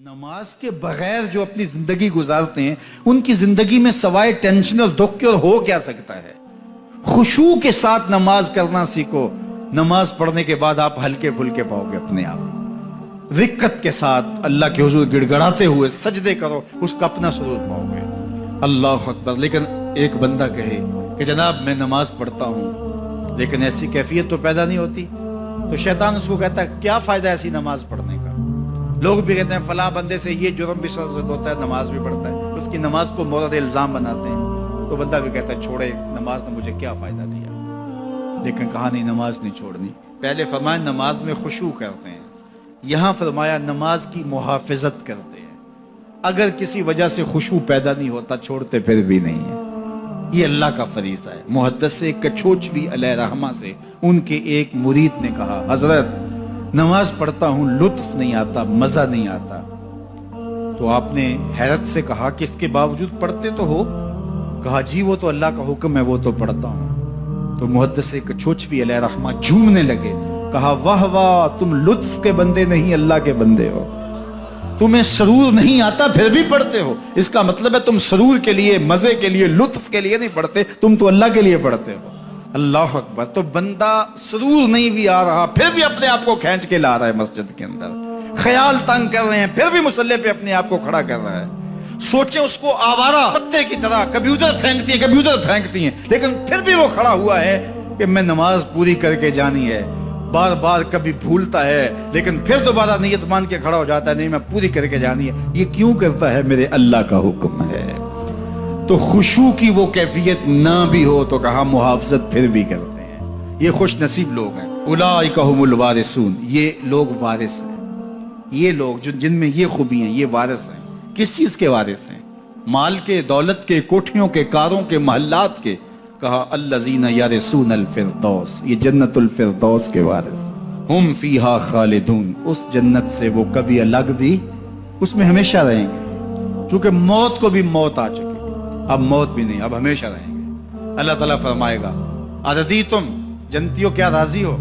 نماز کے بغیر جو اپنی زندگی گزارتے ہیں ان کی زندگی میں سوائے ٹینشن اور دکھ کے اور ہو کیا سکتا ہے؟ خشوع کے ساتھ نماز کرنا سیکھو. نماز پڑھنے کے بعد آپ ہلکے پھلکے پاؤ گے اپنے آپ. رقت کے ساتھ اللہ کے حضور گڑ گڑاتے ہوئے سجدے کرو, اس کا اپنا سرور پاؤ گے. اللہ اکبر. لیکن ایک بندہ کہے کہ جناب میں نماز پڑھتا ہوں لیکن ایسی کیفیت تو پیدا نہیں ہوتی, تو شیطان اس کو کہتا ہے کیا فائدہ ایسی نماز پڑھنے کا. لوگ بھی کہتے ہیں فلاں بندے سے یہ جرم بھی سرزد ہوتا ہے, نماز بھی پڑھتا ہے, اس کی نماز کو مورد الزام بناتے ہیں. تو بندہ بھی کہتا ہے چھوڑے, نماز نے مجھے کیا فائدہ دیا. لیکن کہا نہیں, نماز نہیں چھوڑنی. پہلے فرمایا نماز میں خشوع کرتے ہیں, یہاں فرمایا نماز کی محافظت کرتے ہیں. اگر کسی وجہ سے خشوع پیدا نہیں ہوتا چھوڑتے پھر بھی نہیں ہے. یہ اللہ کا فریضہ ہے. محدث کچھوچوی علیہ رحمہ سے ان کے ایک مرید نے کہا حضرت نماز پڑھتا ہوں لطف نہیں آتا, مزہ نہیں آتا. تو آپ نے حیرت سے کہا کہ اس کے باوجود پڑھتے تو ہو؟ کہا جی وہ تو اللہ کا حکم ہے, وہ تو پڑھتا ہوں. تو محدث کچھوچوی علیہ رحمہ جھومنے لگے, کہا واہ واہ, تم لطف کے بندے نہیں اللہ کے بندے ہو. تمہیں سرور نہیں آتا پھر بھی پڑھتے ہو, اس کا مطلب ہے تم سرور کے لیے, مزے کے لیے, لطف کے لیے نہیں پڑھتے, تم تو اللہ کے لیے پڑھتے ہو. اللہ اکبر. تو بندہ سرور نہیں بھی آ رہا پھر بھی اپنے آپ کو کھینچ کے لا رہا ہے مسجد کے اندر. خیال تنگ کر رہے ہیں پھر بھی مصلی پہ اپنے آپ کو کھڑا کر رہا ہے. سوچیں اس کو آوارہ پتے کی طرح کبھی ادھر پھینکتی ہیں کبھی ادھر پھینکتی ہیں, لیکن پھر بھی وہ کھڑا ہوا ہے کہ میں نماز پوری کر کے جانی ہے. بار بار کبھی بھولتا ہے لیکن پھر دوبارہ نیت مان کے کھڑا ہو جاتا ہے, نہیں میں پوری کر کے جانی ہے. یہ کیوں کرتا ہے؟ میرے اللہ کا حکم ہے. تو خشوع کی وہ کیفیت نہ بھی ہو تو کہا محافظت پھر بھی کرتے ہیں. یہ خوش نصیب لوگ ہیں. اولئک هم الوارثون, یہ لوگ وارث ہیں. یہ لوگ جن میں یہ خوبی ہیں یہ وارث ہیں. کس چیز کے وارث ہیں؟ مال کے, دولت کے, کوٹھیوں کے, کاروں کے, محلات کے. کہا الذین یرثون الفردوس, یہ جنت الفردوس کے وارث. ہم فیہا خالدون, اس جنت سے وہ کبھی الگ بھی اس میں ہمیشہ رہیں گے. چونکہ موت کو بھی موت آ چکی, اب موت بھی نہیں, اب ہمیشہ رہیں گے. اللہ تعالیٰ فرمائے گا ارضیتم, جنتیوں کیا راضی ہو؟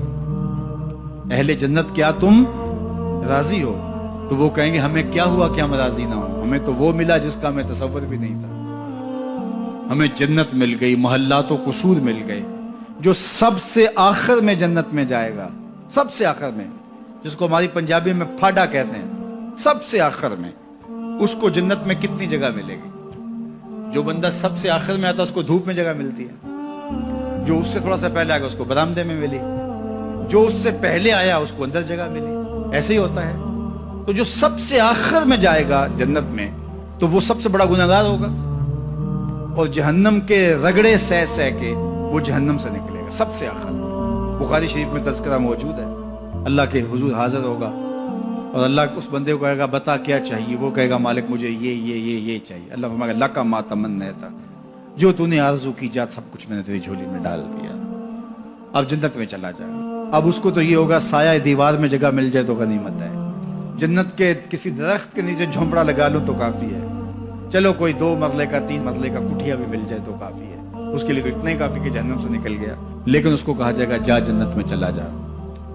اہل جنت کیا تم راضی ہو؟ تو وہ کہیں گے ہمیں کیا ہوا کہ ہم راضی نہ ہوں, ہمیں تو وہ ملا جس کا ہمیں تصور بھی نہیں تھا. ہمیں جنت مل گئی, محلات و قصور مل گئے. جو سب سے آخر میں جنت میں جائے گا, سب سے آخر میں, جس کو ہماری پنجابی میں پھاڑا کہتے ہیں, سب سے آخر میں, اس کو جنت میں کتنی جگہ ملے گی؟ جو بندہ سب سے آخر میں آتا اس کو دھوپ میں جگہ ملتی ہے, جو اس سے تھوڑا سا پہلے آگا اس کو برآمدے میں ملی, جو اس سے پہلے آیا اس کو اندر جگہ ملی. ایسے ہی ہوتا ہے. تو جو سب سے آخر میں جائے گا جنت میں تو وہ سب سے بڑا گنہگار ہوگا, اور جہنم کے رگڑے سہ سہ کے وہ جہنم سے نکلے گا سب سے آخر. بخاری شریف میں تذکرہ موجود ہے. اللہ کے حضور حاضر ہوگا اور اللہ اس بندے کو کہے گا بتا کیا چاہیے. وہ کہے گا مالک مجھے یہ چاہیے. اللہ فرمائے گا لکا ما تمنیت, جو تو نے آرزو کی جا سب کچھ میں نے تیری جھولی میں ڈال دیا. اب جنت میں چلا جائے. اب اس کو تو یہ ہوگا سایہ دیوار میں جگہ مل جائے تو غنیمت ہے. جنت کے کسی درخت کے نیچے جھونپڑا لگا لو تو کافی ہے. چلو کوئی 2 مرلے کا 3 مرلے کا کٹھیا بھی مل جائے تو کافی ہے. اس کے لیے تو اتنا ہی کافی کہ جہنم سے نکل گیا. لیکن اس کو کہا جائے گا جا جنت میں چلا جا,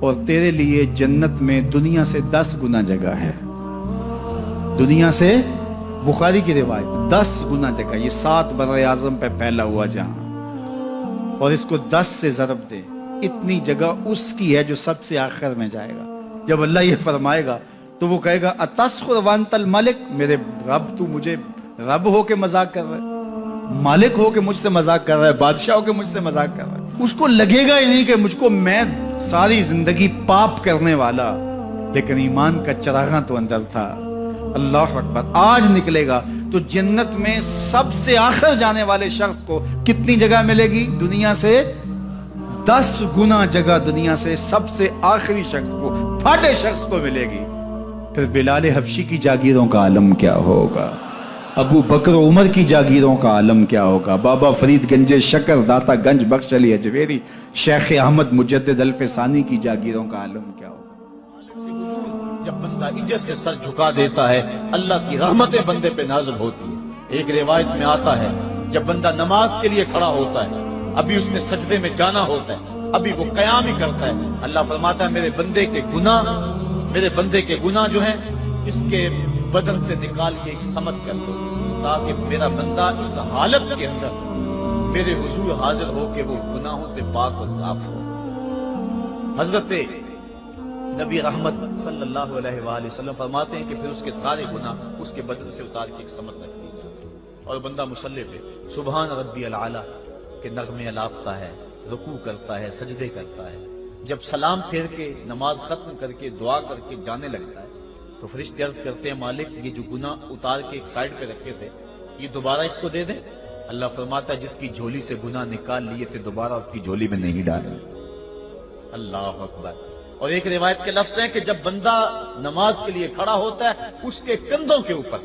اور تیرے لیے جنت میں دنیا سے 10 گنا جگہ ہے. دنیا سے, بخاری کی روایت, 10 گنا جگہ. یہ 7 بر اعظم پہ پھیلا ہوا جہاں, اور اس کو 10 سے ضرب دے, اتنی جگہ اس کی ہے جو سب سے آخر میں جائے گا. جب اللہ یہ فرمائے گا تو وہ کہے گا اتسخر وانت الملک, میرے رب تو مجھے رب ہو کے مذاق کر رہا ہے, مالک ہو کے مجھ سے مذاق کر رہا ہے, بادشاہ ہو کے مجھ سے مذاق کر رہا ہے. اس کو لگے گا ہی نہیں کہ مجھ کو, میں ساری زندگی پاپ کرنے والا لیکن ایمان کا چراغاں تو اندر تھا. اللہ اکبر. آج نکلے گا تو جنت میں سب سے آخر جانے والے شخص کو کتنی جگہ ملے گی؟ دنیا سے 10 گنا جگہ دنیا سے سب سے آخری شخص کو, پھاٹے شخص کو ملے گی. پھر بلال حبشی کی جاگیروں کا عالم کیا ہوگا, ابو بکر عمر کی جاگیروں کا عالم کیا ہوگا, بابا فرید گنج شکر, داتا گنج بخش علی اجویری, شیخ احمد مجدد الفسانی کی جاگیروں کا عالم کیا ہوگا. جب بندہ عزت سے سر جھکا دیتا ہے اللہ کی رحمتیں بندے پہ نازل ہوتی ہے. ایک روایت میں آتا ہے جب بندہ نماز کے لیے کھڑا ہوتا ہے, ابھی اس نے سجدے میں جانا ہوتا ہے, ابھی وہ قیام ہی کرتا ہے, اللہ فرماتا ہے میرے بندے کے گناہ جو ہیں اس کے بدن سے نکال کے ایک سمت کر دو تاکہ میرا بندہ اس حالت کے اندر میرے حضور حاضر ہو کہ وہ گناہوں سے پاک اور صاف ہو۔ حضرت نبی رحمت صلی اللہ علیہ وآلہ وسلم فرماتے ہیں کہ پھر اس کے سارے گناہ اس کے بدن سے اتار کے ایک سمت رکھ دی جاتی اور بندہ مصلی پہ سبحان ربی العالی کے نغمے الاپتا ہے، رکوع کرتا ہے، سجدے کرتا ہے۔ جب سلام پھیر کے نماز ختم کر کے دعا کر کے جانے لگتا ہے تو فرشتے عرض کرتے ہیں مالک یہ جو گناہ اتار کے ایک سائڈ پہ رکھے تھے یہ دوبارہ اس کو دے دیں؟ اللہ فرماتا ہے جس کی جھولی سے گناہ نکال لیے تھے دوبارہ اس کی جھولی میں نہیں ڈالیں۔ اللہ اکبر۔ اور ایک روایت کے لفظ ہیں کہ جب بندہ نماز کے لیے کھڑا ہوتا ہے اس کے کندھوں کے اوپر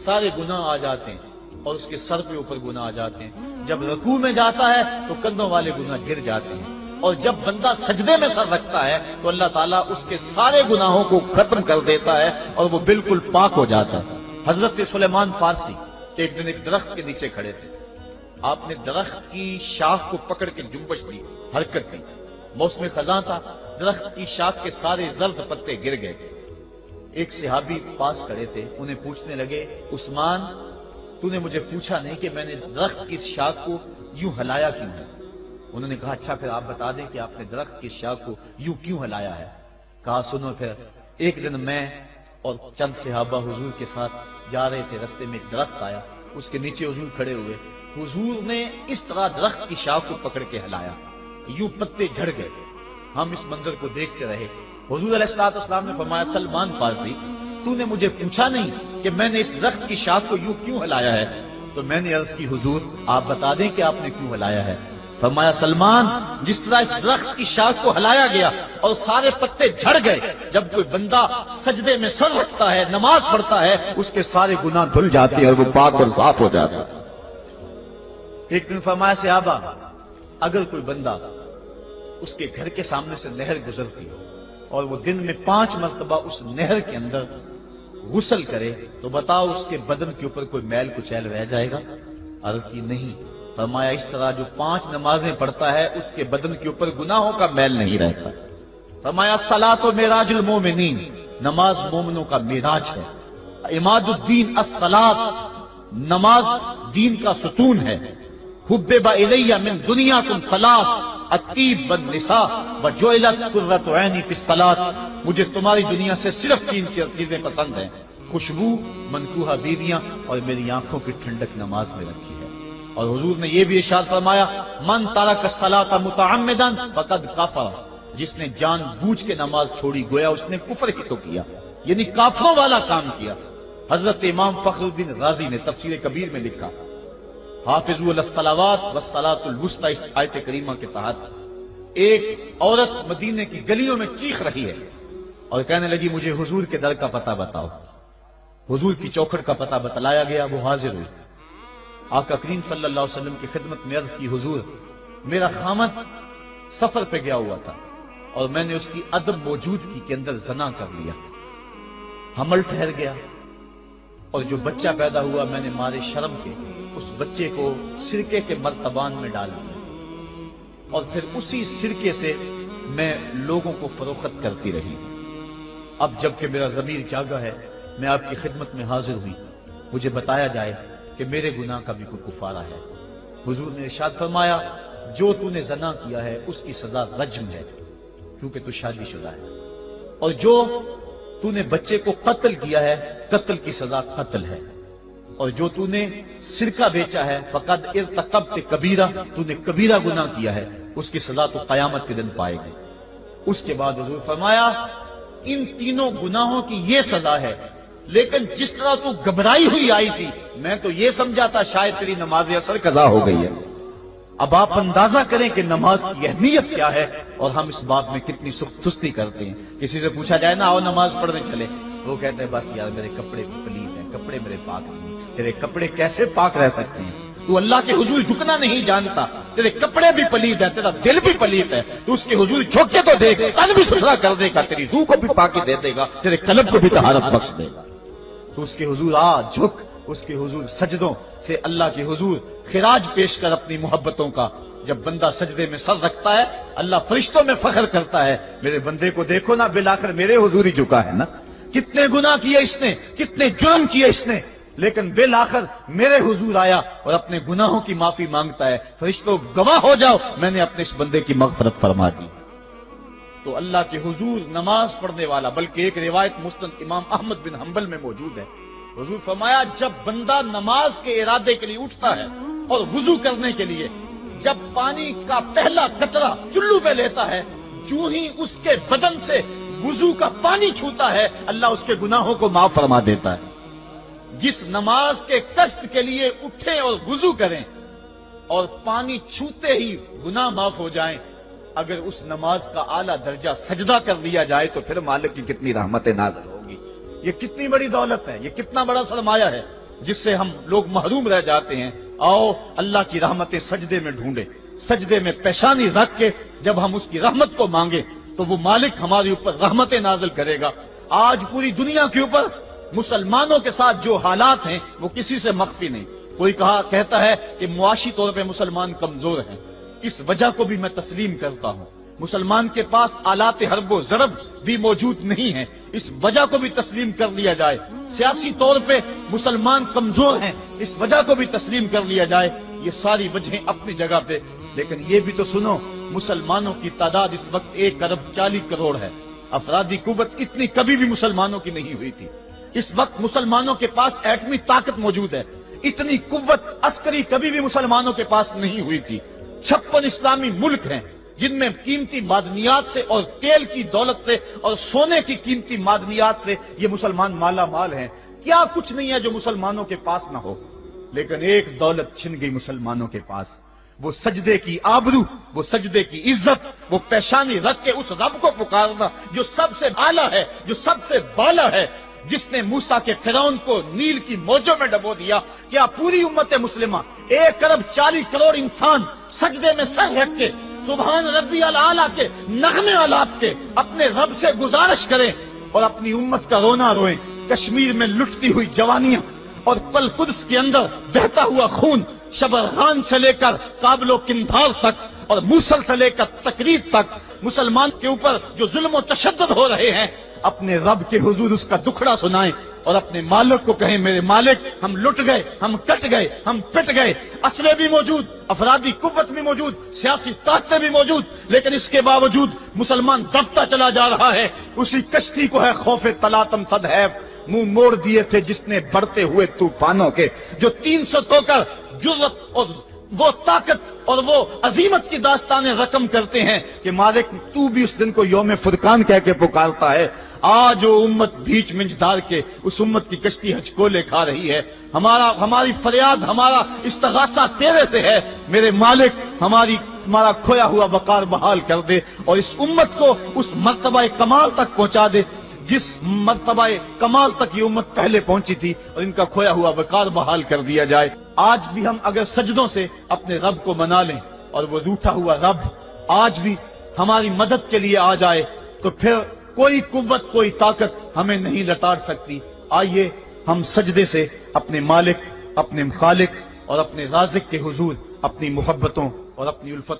سارے گناہ آ جاتے ہیں اور اس کے سر کے اوپر گناہ آ جاتے ہیں۔ جب رکوع میں جاتا ہے تو کندھوں والے گناہ گر جاتے ہیں اور جب بندہ سجدے میں سر رکھتا ہے تو اللہ تعالیٰ اس کے سارے گناہوں کو ختم کر دیتا ہے اور وہ بالکل پاک ہو جاتا ہے۔ حضرت سلیمان فارسی ایک دن ایک درخت کے نیچے کھڑے تھے، آپ نے درخت کی شاخ کو پکڑ کے جنبش دی، حرکت دی، موسم خزاں تھا، درخت کی شاخ کے سارے زرد پتے گر گئے۔ ایک صحابی پاس کھڑے تھے، انہیں پوچھنے لگے عثمان تو نے مجھے پوچھا نہیں کہ میں نے درخت کی شاخ کو یوں ہلایا کیوں ہے؟ انہوں نے کہا اچھا پھر آپ بتا دیں کہ آپ نے درخت کی شاخ کو یوں کیوں ہلایا ہے؟ کہا سنو پھر ایک دن میں اور چند صحابہ حضور کے ساتھ جا رہے تھے، رستے میں ایک درخت آیا، اس کے نیچے حضور کھڑے ہوئے، حضور نے اس طرح درخت کی شاخ کو پکڑ کے ہلایا، یوں پتے جھڑ گئے، ہم اس منظر کو دیکھتے رہے۔ حضور علیہ السلام نے فرمایا سلمان فارسی تو نے مجھے پوچھا نہیں کہ میں نے اس درخت کی شاخ کو یوں کیوں ہلایا ہے؟ تو میں نے عرض کی حضور آپ بتا دیں کہ آپ نے کیوں ہلایا ہے؟ فرمایا سلمان جس طرح اس درخت کی شاخ کو ہلایا گیا اور سارے پتے جھڑ گئے، جب کوئی بندہ سجدے میں سر رکھتا ہے نماز پڑھتا ہے اس کے سارے گناہ دھل جاتے ہیں اور وہ پاک اور صاف ہو جاتا ہے۔ ایک دن فرمایا صحابہ اگر کوئی بندہ اس کے گھر کے سامنے سے نہر گزرتی اور وہ دن میں 5 مرتبہ اس نہر کے اندر غسل کرے تو بتاؤ اس کے بدن کے اوپر کوئی میل کچیل رہ جائے گا؟ عرض کی نہیں۔ فرمایا اس طرح جو 5 نمازیں پڑھتا ہے اس کے بدن کے اوپر گناہوں کا میل نہیں رہتا۔ فرمایا الصلاۃ معراج المومنین، نماز مومنوں کا معراج ہے۔ عماد الدین الصلاۃ، نماز دین کا ستون ہے۔ حبب الی من دنیاکم ثلاث، الطیب والنساء وجعلت قرۃ عینی فی الصلاۃ، مجھے تمہاری دنیا سے صرف 3 چیزیں پسند ہیں، خوشبو، منکوحہ بیویاں اور میری آنکھوں کی ٹھنڈک نماز میں رکھی ہے۔ اور حضور نے یہ بھی ارشاد فرمایا من ترک الصلاۃ متعمدا فقد کفر، جس نے جان بوجھ کے نماز چھوڑی گویا اس نے کفر ہی تو کیا، یعنی کافروں والا کام کیا۔ حضرت امام فخر الدین رازی نے تفسیر کبیر میں لکھا حافظوا علی الصلوات والصلاۃ الوسطی، اس آیت کریمہ کے تحت ایک عورت مدینے کی گلیوں میں چیخ رہی ہے اور کہنے لگی مجھے حضور کے در کا پتہ بتاؤ۔ حضور کی چوکھٹ کا پتہ بتلایا گیا، وہ حاضر ہوئی۔ آقا کریم صلی اللہ علیہ وسلم کی خدمت میں عرض کی حضور میرا خامد سفر پہ گیا ہوا تھا اور میں نے اس کی عدم موجودگی کے اندر زنا کر لیا، حمل ٹھہر گیا اور جو بچہ پیدا ہوا میں نے مارے شرم کے اس بچے کو سرکے کے مرتبان میں ڈال دیا اور پھر اسی سرکے سے میں لوگوں کو فروخت کرتی رہی۔ اب جب کہ میرا ضمیر جاگا ہے میں آپ کی خدمت میں حاضر ہوئی، مجھے بتایا جائے کہ میرے گناہ کا بھی کوئی کفارہ ہے۔ حضور نے ارشاد فرمایا جو تو نے زنا کیا ہے اس کی سزا رجم ہے کیونکہ تو شادی شدہ ہے، اور جو تو نے بچے کو قتل کیا ہے قتل کی سزا قتل ہے، اور جو تو نے سرکہ بیچا ہے فقد ارتکبت کبیرہ، تو نے کبیرہ گناہ کیا ہے، اس کی سزا تو قیامت کے دن پائے گی۔ اس کے بعد حضور فرمایا ان تینوں گناہوں کی یہ سزا ہے، لیکن جس طرح تو گھبرائی ہوئی آئی تھی میں تو یہ سمجھا تھا شاید تیری نماز اثر قضا ہو گئی ہے۔ اب آپ اندازہ کریں کہ نماز کی اہمیت کیا ہے اور ہم اس بات میں کتنی سستی کرتے ہیں۔ کسی سے پوچھا جائے نا آؤ نماز پڑھنے چلے، وہ کہتے ہیں بس یار میرے کپڑے پلید ہیں، کپڑے میرے پاک نہیں۔ تیرے کپڑے کیسے پاک رہ سکتے ہیں؟ تو اللہ کے حضور جھکنا نہیں جانتا، تیرے کپڑے بھی پلید ہیں، تیرا دل بھی پلید ہے، تو اس کے حضور جھک کے تو دیکھ، تن بھی ستھرا کر دے گا، تیری روح کو بھی پاکی دے دے گا، تیرے قلب کو بھی طہارت بخش دے گا۔ تو اس کے حضور آ جھک، اس کے حضور سجدوں سے اللہ کے حضور خراج پیش کر اپنی محبتوں کا۔ جب بندہ سجدے میں سر رکھتا ہے اللہ فرشتوں میں فخر کرتا ہے میرے بندے کو دیکھو نا بالآخر میرے حضور ہی جھکا ہے نا۔ کتنے گناہ کیے اس نے، کتنے جرم کیے اس نے، لیکن بالآخر میرے حضور آیا اور اپنے گناہوں کی معافی مانگتا ہے۔ فرشتوں گواہ ہو جاؤ، میں نے اپنے اس بندے کی مغفرت فرما دی۔ تو اللہ کے حضور نماز پڑھنے والا، بلکہ ایک روایت مسند امام احمد بن حنبل میں موجود ہے، حضور فرمایا جب بندہ نماز کے ارادے کے لیے اٹھتا ہے اور وضو کرنے کے لیے جب پانی کا پہلا قطرہ چلو پہ لیتا ہے، جو ہی اس کے بدن سے وضو کا پانی چھوتا ہے، اللہ اس کے گناہوں کو معاف فرما دیتا ہے۔ جس نماز کے قصد کے لیے اٹھیں اور وضو کریں اور پانی چھوتے ہی گناہ معاف ہو جائیں، اگر اس نماز کا اعلیٰ درجہ سجدہ کر لیا جائے تو پھر مالک کی کتنی رحمت نازل ہوگی۔ یہ کتنی بڑی دولت ہے، یہ کتنا بڑا سرمایہ ہے جس سے ہم لوگ محروم رہ جاتے ہیں۔ آؤ اللہ کی رحمتیں سجدے میں ڈھونڈے، سجدے میں پیشانی رکھ کے جب ہم اس کی رحمت کو مانگے تو وہ مالک ہمارے اوپر رحمتیں نازل کرے گا۔ آج پوری دنیا کے اوپر مسلمانوں کے ساتھ جو حالات ہیں وہ کسی سے مخفی نہیں۔ کوئی کہتا ہے کہ معاشی طور پہ مسلمان کمزور ہیں، اس وجہ کو بھی میں تسلیم کرتا ہوں۔ مسلمان کے پاس آلات حرب و ضرب بھی موجود نہیں ہیں، اس وجہ کو بھی تسلیم کر لیا جائے۔ سیاسی طور پہ مسلمان کمزور ہیں، اس وجہ کو بھی تسلیم کر لیا جائے۔ یہ ساری وجہیں اپنی جگہ پہ، لیکن یہ بھی تو سنو، مسلمانوں کی تعداد اس وقت 1 ارب 40 کروڑ ہے۔ افرادی قوت اتنی کبھی بھی مسلمانوں کی نہیں ہوئی تھی۔ اس وقت مسلمانوں کے پاس ایٹمی طاقت موجود ہے، اتنی قوت عسکری کبھی بھی مسلمانوں کے پاس نہیں ہوئی تھی۔ 56 اسلامی ملک ہیں جن میں قیمتی معدنیات سے اور تیل کی دولت سے اور سونے کی قیمتی معدنیات سے یہ مسلمان مالا مال ہیں۔ کیا کچھ نہیں ہے جو مسلمانوں کے پاس نہ ہو، لیکن ایک دولت چھن گئی مسلمانوں کے پاس، وہ سجدے کی آبرو، وہ سجدے کی عزت، وہ پیشانی رکھ کے اس رب کو پکارنا جو سب سے اعلیٰ ہے، جو سب سے بالا ہے، جس نے موسیٰ کے فرعون کو نیل کی موجوں میں ڈبو دیا۔ کیا پوری امت مسلمہ 1 ارب 40 کروڑ انسان سجدے میں سر رکھ کے سبحان ربی الاعلیٰ کے نغمے آلات کے اپنے رب سے گزارش کریں اور اپنی امت کا رونا روئیں؟ کشمیر میں لٹتی ہوئی جوانیاں اور پل قدس کے اندر بہتا ہوا خون، شبرغان سے لے کر کابل و قندھار تک اور موصل سے لے کر تقریب تک مسلمان کے اوپر جو ظلم و تشدد ہو رہے ہیں، اپنے رب کے حضور اس کا دکھڑا سنائیں اور اپنے مالک کو کہیں میرے مالک ہم لٹ گئے، ہم کٹ گئے، ہم پٹ گئے، اسلحے بھی موجود، افرادی قوت بھی موجود، سیاسی طاقتیں بھی موجود، لیکن اس کے باوجود مسلمان دبتا چلا جا رہا ہے۔ اسی کشتی کو ہے خوف تلاطم صدحیف منہ موڑ دیے تھے جس نے بڑھتے ہوئے طوفانوں کے، جو 300 ہو کر جرأت اور وہ طاقت اور وہ عظیمت کی داستانیں رقم کرتے ہیں کہ مالک تو بھی اس دن کو یوم فرقان کہہ کے پکارتا ہے۔ آج وہ امت بیچ منجدار کے اس امت کی کشتی ہچکولے کھا رہی ہے۔ ہماری فریاد، ہمارا استغاثہ تیرے سے ہے، میرے مالک ہمارا کھویا ہوا وقار بحال کر دے اور اس امت کو اس مرتبہ کمال تک پہنچا دے جس مرتبہ کمال تک یہ امت پہلے پہنچی تھی، اور ان کا کھویا ہوا وقار بحال کر دیا جائے۔ آج بھی ہم اگر سجدوں سے اپنے رب کو منا لیں اور وہ روٹھا ہوا رب آج بھی ہماری مدد کے لیے آ جائے تو پھر کوئی قوت، کوئی طاقت ہمیں نہیں لتاڑ سکتی۔ آئیے ہم سجدے سے اپنے مالک، اپنے خالق اور اپنے رازق کے حضور اپنی محبتوں اور اپنی الفت